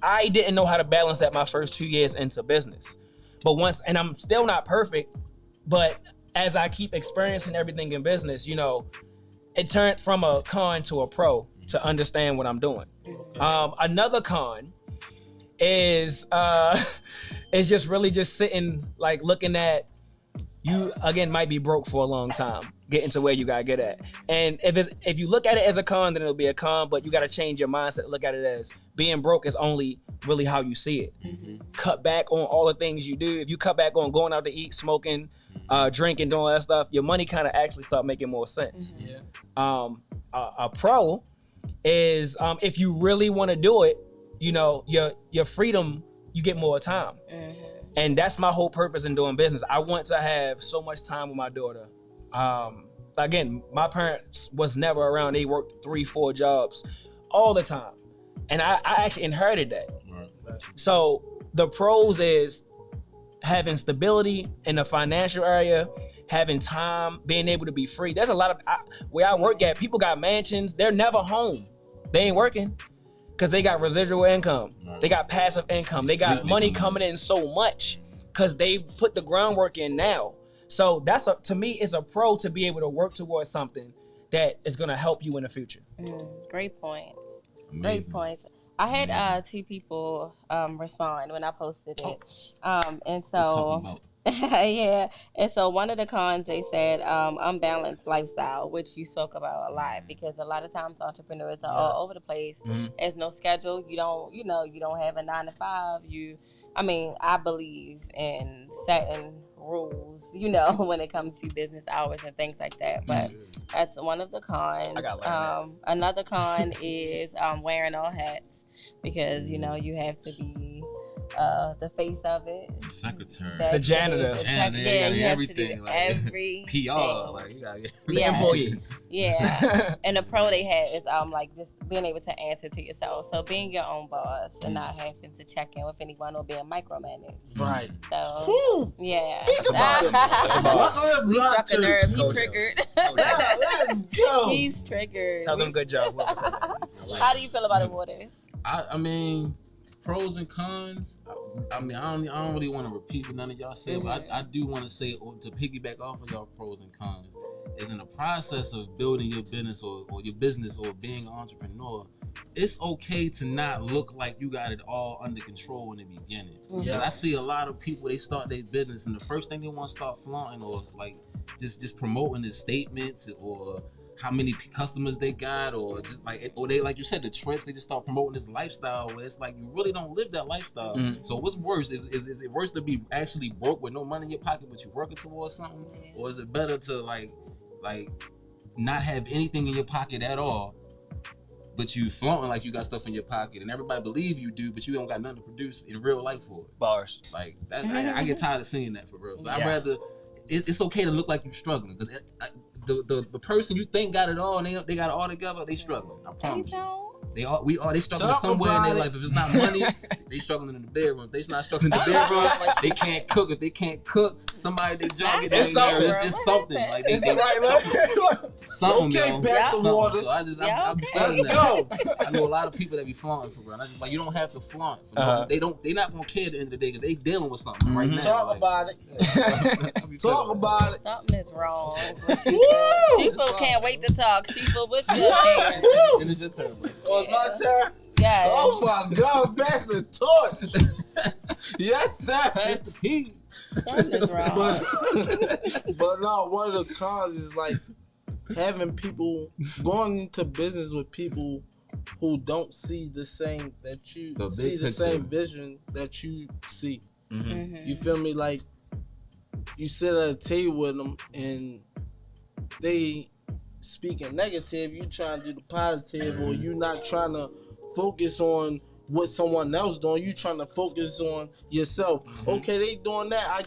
I didn't know how to balance that my first 2 years into business. But and I'm still not perfect, but as I keep experiencing everything in business, you know, it turned from a con to a pro to understand what I'm doing. Another con is just really just sitting, like looking at, you again might be broke for a long time. getting to where you gotta get at. And if you look at it as a con, then it'll be a con. But you gotta change your mindset. Look at it as being broke is only really how you see it. Cut back on all the things you do. If you cut back on going out to eat, smoking, drinking, doing all that stuff, your money kind of actually start making more sense. A pro is if you really want to do it, you know, your freedom, you get more time. And that's my whole purpose in doing business. I want to have so much time with my daughter. Again, my parents was never around. They worked 3-4 jobs all the time. And I actually inherited that. So the pros is having stability in the financial area, having time, being able to be free. There's a lot of, where I work at, people got mansions. They're never home. They ain't working because they got residual income. They got passive income. They got money coming in so much because they put the groundwork in now. So that's to me, it's a pro to be able to work towards something that is going to help you in the future. Great points. Amazing. Great points. I had 2 people respond when I posted it. And so, yeah. And so one of the cons, they said unbalanced lifestyle, which you spoke about a lot, because a lot of times entrepreneurs are all over the place. There's no schedule. You don't have a 9 to 5. I believe in setting rules, when it comes to business hours and things like that. But that's one of the cons. Another con is wearing all hats, because you have to be the face of it, secretary, the janitor, you have everything, to do everything. PR, like you gotta get the employee. And the pro they had is just being able to answer to yourself. So being your own boss and not having to check in with anyone or being micromanaged. Right. So yeah. We struck a nerve. He triggered. Let's go. He's triggered. Tell them good job. How do you feel about it, Waterzz? I mean, pros and cons. I don't really want to repeat what none of y'all said, but I do want to say, to piggyback off of y'all pros and cons, is in the process of building your business or your business or being an entrepreneur, it's okay to not look like you got it all under control in the beginning. I see a lot of people, they start their business and the first thing they want to start flaunting or like just promoting is statements or how many customers they got, or just or they, like you said, the trips, they just start promoting this lifestyle where it's like you really don't live that lifestyle. So what's worse? Is it worse to be actually broke with no money in your pocket but you're working towards something? Or is it better to like not have anything in your pocket at all, but you flaunting like you got stuff in your pocket and everybody believe you do, but you don't got nothing to produce in real life for it? Bars. Like that, I get tired of seeing that for real. So I'd rather, it's okay to look like you're struggling, because the person you think got it all and they got it all together, they struggling. I promise you. They struggling somewhere in their life. If it's not money, they struggling in the bedroom. If they not struggling in the bedroom, they can't cook. If they can't cook, somebody they job get it's something. It's something. Like they something, okay, pass the Waterzz. So I be feeling that. I know a lot of people that be flaunting for real. I just you don't have to flaunt. They're not gonna care at the end of the day because they dealing with something right now. Talk about it. Talk about it. Something is wrong. Shuffa can't wait to talk. Shuffa, what's your thing? It is your turn. Oh, it's my turn? Yeah. Oh my God, pass the torch. Yes, sir. Pass the pea. Something is wrong. But no, one of the cons is like having people going into business with people who don't see the same that you see, the same vision that you see. You feel me? Like you sit at a table with them and they speaking negative, you trying to do the positive, or you not trying to focus on what someone else doing, you trying to focus on yourself. Okay, they doing that, I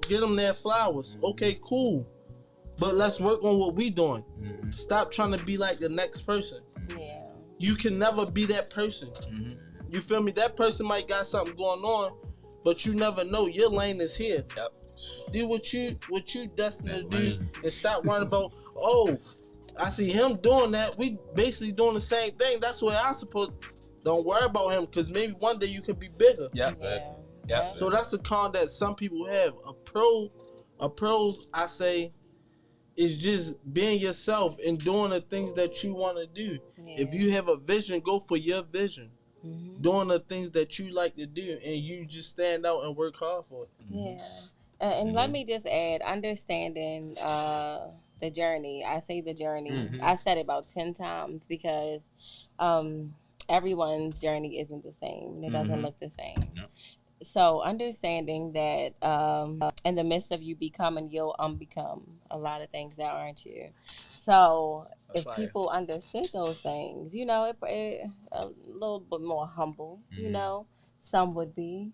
get them their flowers. Okay, cool, but let's work on what we doing. Stop trying to be like the next person. You can never be that person. You feel me? That person might got something going on, but you never know. Your lane is here. Do what you destined to do, and stop worrying about, oh, I see him doing that. We basically doing the same thing. That's what I suppose. Don't worry about him, because maybe one day you could be bigger. So that's a con that some people have. A pros, I say, is just being yourself and doing the things that you want to do. If you have a vision, go for your vision. Doing the things that you like to do, and you just stand out and work hard for it. And let me just add, understanding the journey. I say the journey. Mhm. I said it about 10 times because everyone's journey isn't the same. It doesn't look the same. Yep. So understanding that in the midst of you becoming, you'll unbecome a lot of things that aren't you. So if people understood those things, you know, it a little bit more humble, you know, some would be.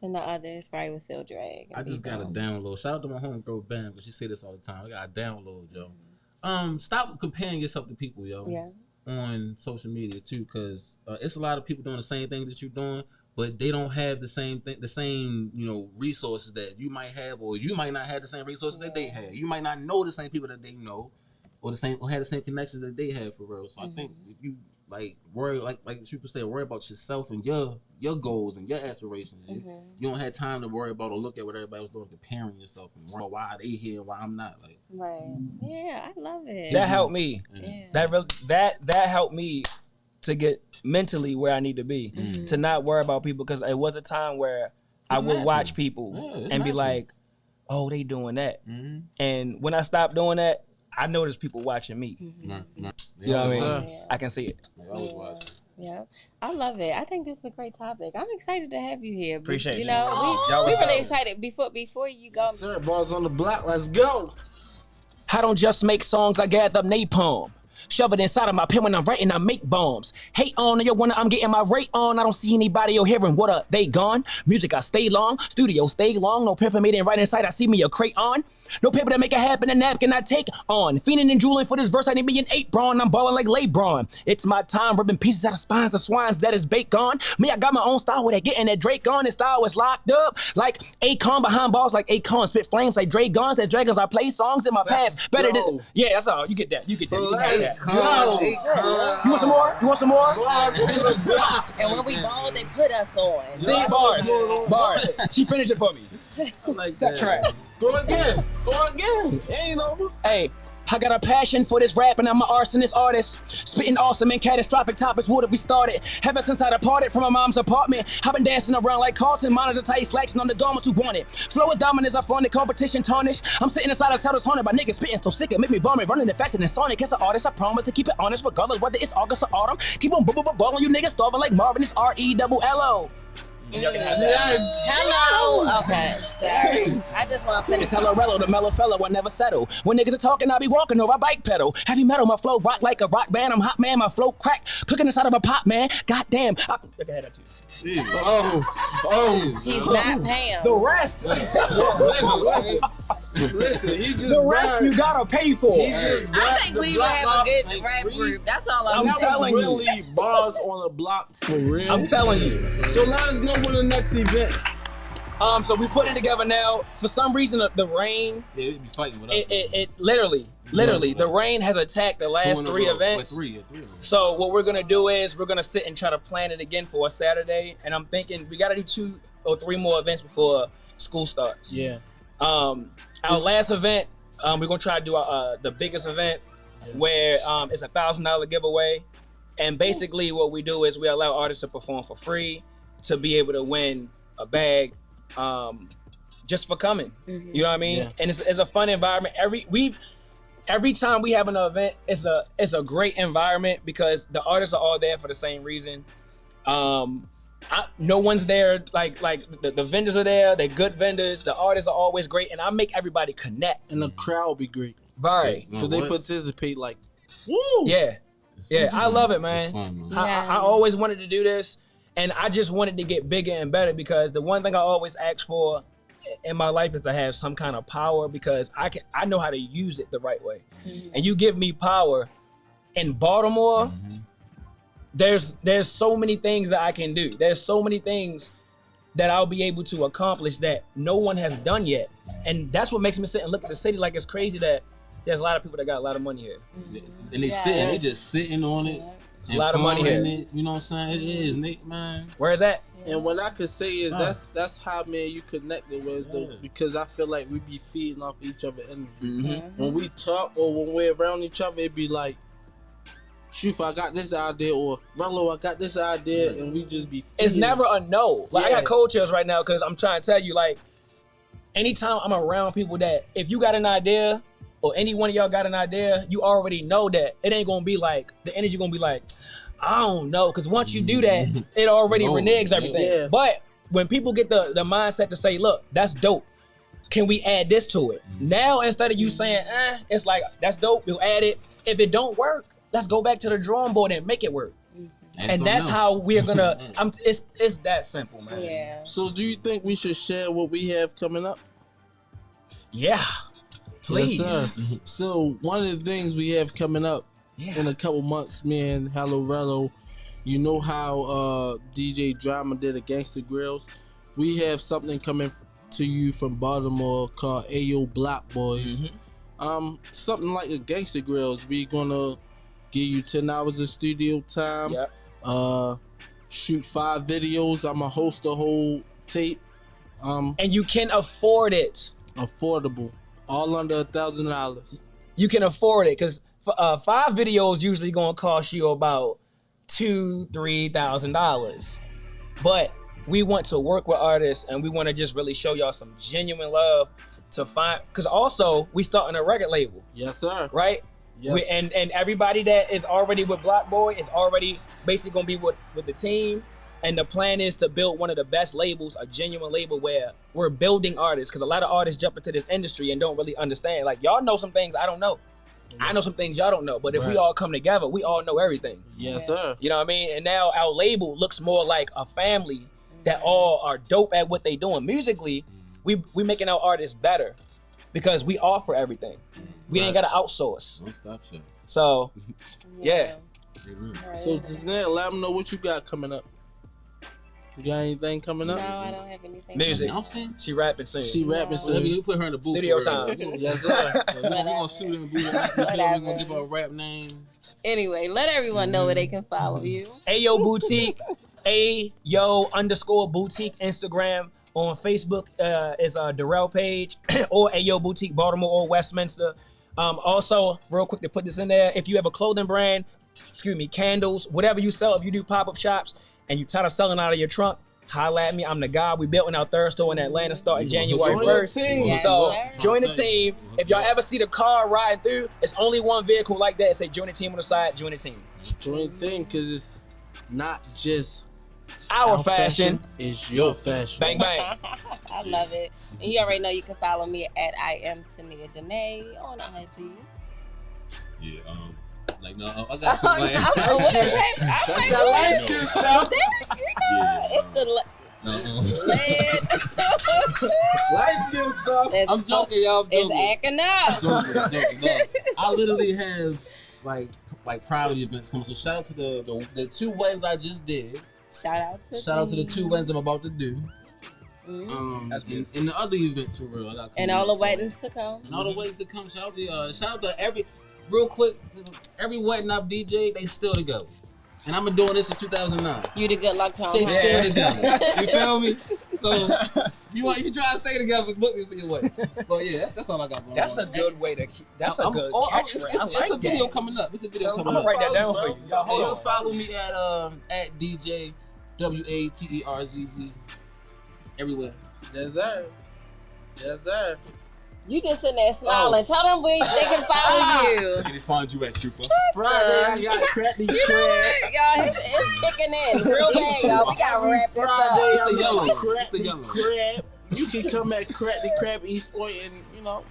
And the others probably would still drag. I just got a download. Shout out to my homegirl Bam, because she say this all the time. I got a download, yo. Stop comparing yourself to people, yo. Yeah. On social media too, because it's a lot of people doing the same thing that you're doing, but they don't have the same thing, the same, you know, resources that you might have, or you might not have the same resources that they have. You might not know the same people that they know, or have the same connections that they have, for real. So I think if you worry, like Shuffa said, worry about yourself and your goals and your aspirations. You don't have time to worry about or look at what everybody else doing, comparing yourself and worry why they here and why I'm not. Like, right. Yeah, I love it. That helped me. Yeah. That helped me to get mentally where I need to be, to not worry about people, because it was a time where I would watch people and be like, oh, they doing that. And when I stopped doing that, I noticed people watching me. You know what I mean? Yeah. I can see it. Yeah, I love it. I think this is a great topic. I'm excited to have you here. Appreciate you. You know, we really excited. Before you go. Sir, balls on the block. Let's go. I don't just make songs, I gather napalm. Shove it inside of my pen when I'm writing, I make bombs. Hate on, you wanna, I'm getting my rate on. I don't see anybody or hearing what are they gone. Music, I stay long. Studio, stay long. No pen for me, then right inside, I see me a crate on. No paper to make it happen, a napkin I take on. Fiending and drooling for this verse, I need me an 8 brawn. I'm balling like LeBron. It's my time, ripping pieces out of spines of swines that is baked on. Me, I got my own style with that getting that Drake on. His style was locked up like Akon behind balls like Akon. Spit flames like Dragons, that dragons. I play songs in my past. Better than, yeah, that's all. You get that. You get that. You get that. Go. You want some more? You want some more? And when we ball, they put us on. See, bars. She finished it for me. I like That track. Go again. It ain't over. Hey, I got a passion for this rap and I'm an arsonist artist. Spitting awesome and catastrophic topics, what have we started? Ever since I departed from my mom's apartment, I've been dancing around like Carlton, monitor tight slacks on the garments who want it. Flow is dominant, I find it, competition tarnished. I'm sitting inside a cell that's haunted by niggas spitting so sick it make me vomit, running it faster than Sonic. As an artist, I promise to keep it honest regardless whether it's August or autumn. Keep on balling you niggas starving like Marvin, it's R-E-double-L-O. Y'all can have that. Yes. Hello. Okay. Sorry. I just want to It's hello Rello, the mellow fellow, I never settle. When niggas are talking, I be walking or I bike pedal. Heavy metal, my flow rock like a rock band. I'm hot man, my flow crack, cooking inside of a pot man. Goddamn. Look ahead at you. He's not Pam. The rest. Listen, he just The rest you gotta pay for. He just I think we would have a good rap group. That's all I'm telling you. really bars on the block for real. I'm telling you. So let us know when the next event. So we put it together now. For some reason, the rain, Yeah, we be fighting with us. it literally, the rain has attacked the last 3 events. Three of them. So what we're gonna do is we're gonna sit and try to plan it again for a Saturday. And I'm thinking we gotta do 2 or 3 more events before school starts. Yeah. Our last event, we're gonna try to do the biggest event where it's a $1,000 giveaway. And basically what we do is we allow artists to perform for free to be able to win a bag just for coming. You know what I mean? Yeah. And it's a fun environment. Every time we have an event, it's a great environment because the artists are all there for the same reason. No one's there like the vendors are there. They're good vendors. The artists are always great, and I make everybody connect. And the crowd be great. Right. Because they participate like, woo! Yeah. Yeah, I love it, man. It's fun, man. I always wanted to do this, and I just wanted to get bigger and better because the one thing I always ask for in my life is to have some kind of power because I know how to use it the right way. And you give me power in Baltimore, there's so many things that I can do. There's so many things that I'll be able to accomplish that no one has done yet. And that's what makes me sit and look at the city like it's crazy that there's a lot of people that got a lot of money here. And they just sitting on it. A lot of money here. It, you know what I'm saying? It is, Nick, man. Where is that? And what I could say is that's how, man, you connected with though, because I feel like we be feeding off each other energy. When we talk or when we're around each other, it be like, Shuffa, I got this idea, or Rello, I got this idea, and we just be It's never a no. Like I got cold chills right now because I'm trying to tell you, like, anytime I'm around people that if you got an idea, or any one of y'all got an idea, you already know that it ain't gonna be like the energy gonna be like, I don't know, because once you do that, it already reneges everything. Yeah. But when people get the mindset to say, look, that's dope. Can we add this to it? Now, instead of you saying, it's like, that's dope, we'll add it. If it don't work, let's go back to the drawing board and make it work. And that's how we're gonna, it's that simple, man. Yeah. So do you think we should share what we have coming up? Yeah. Please. Yes, sir. So one of the things we have coming up in a couple months, me and Rello, you know how DJ Drama did a Gangsta Grills? We have something coming to you from Baltimore called Ayo BlockBoyz. Something like a Gangsta Grills. We gonna give you 10 hours of studio time. Shoot 5 videos. I'ma host the whole tape. And you can afford it. Affordable. All under $1,000. You can afford it, because 5 videos usually gonna cost you about $2,000-$3,000. But we want to work with artists, and we want to just really show y'all some genuine love to find, because also we starting a record label. Yes, sir. Right? Yes. And everybody that is already with BlockBoy is already basically gonna be with the team. And the plan is to build one of the best labels, a genuine label where we're building artists, because a lot of artists jump into this industry and don't really understand. Like, y'all know some things I don't know. I know some things y'all don't know. But if we all come together, we all know everything. Yes, sir. You know what I mean? And now our label looks more like a family that all are dope at what they doing. Musically, we making our artists better because we offer everything. We ain't got to outsource. Don't stop shit. So, yeah. So just now, let them know what you got coming up. You got anything coming up? No, I don't have anything. Music. Nothing? She rapping soon. She rapping soon. We put her in the booth. Studio for time. Yes, sir. We're gonna shoot her in the booth. We're gonna give her a rap name. Anyway, let everyone know where they can follow you. Ayo Boutique, Ayo _Boutique Instagram. On Facebook is Durell Paige or Ayo Boutique Baltimore or Westminster. Also, real quick to put this in there, if you have a clothing brand, candles, whatever you sell, if you do pop-up shops and you tired of selling out of your trunk, holla at me. I'm the guy. We built in our third store in Atlanta starting January 1st. Yes, So sir. join the team. If y'all ever see the car riding through, it's only one vehicle like that. It say join the team on the side, join the team. Join the team, because it's not just Our fashion is your fashion. Bang, bang. I love it. And you already know you can follow me at I am Tenia Denay on IG. Yeah, like no, I got some like. That's that light skin stuff. It's the lead. Light skin stuff. I'm joking, y'all. I'm joking. It's acting up. I'm joking. No. I literally have like private events coming. So shout out to the 2 weddings I just did. Shout out to the 2 weddings I'm about to do. That's good. And the other events for real. I got and all the weddings to come. And all the weddings to come. Shout out to every. Real quick, every wedding I've DJ, they still together. And I've been doing this in 2009. You the good luck charm. They still together. You feel me? So if you try to stay together, book me for your wedding. But yeah, that's all I got going on. That's a good way to keep. That's a good catchphrase. It's a video coming up. It's a video coming I'm up. gonna write that down for you. You can follow me at DJ WATERZZ everywhere. Yes, sir. Yes, sir. You just sitting there smiling. Tell them where they can follow you. They can find you at Shuffa. Friday, I got cracky You know what, y'all? It's kicking in real bad, y'all. We gotta wrap this Friday, up. It's the I'm yellow. at It's the Cracky yellow. Crab. You can come at Cracky Crab East Point and,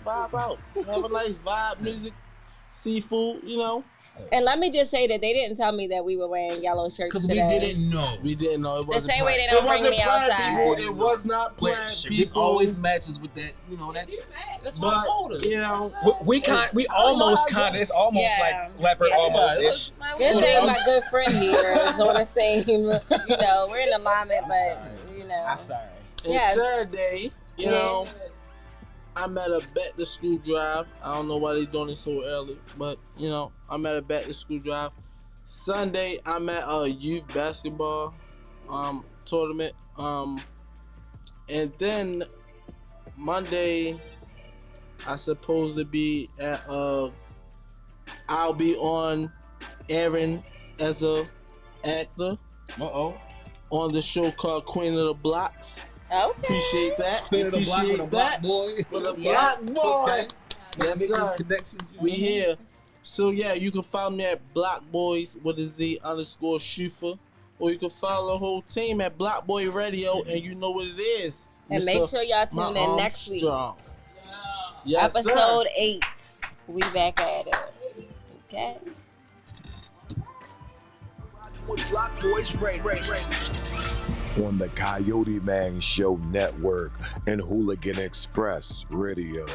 vibe out. Have a nice vibe, music, seafood, And let me just say that they didn't tell me that we were wearing yellow shirts Because today. we didn't know. We didn't know. It wasn't same way planned. they don't It bring wasn't me planned, outside. people. It was not But planned, this people. always matches with that, that's what I told her. We almost kind of. It's almost Yeah. like leopard almost ish. Good thing my good friend here is on the same, we're in alignment, but, I'm sorry. And Yes. Saturday, I'm at a back to school drive. I don't know why they doing it so early, but I'm at a back to school drive. Sunday, I'm at a youth basketball tournament. And then Monday, I supposed to be at I'll be on Aaron as a actor on the show called Queen of the Blocks. okay. Appreciate that. Queen of the Block with a block boy. With a Yes. block boy. Okay. Yes, Make sir. these connections. We here. So yeah, you can follow me at BlockBoyz with a Z _ Shuffa, or you can follow the whole team at blockboyzradio, and you know what it is. And Mr. make sure y'all tune in next week. Yes, Episode sir. 8. We back at it. Okay. BlockBoyz Radio. On the Coyoteman Show Network and Hooligan Express Radio.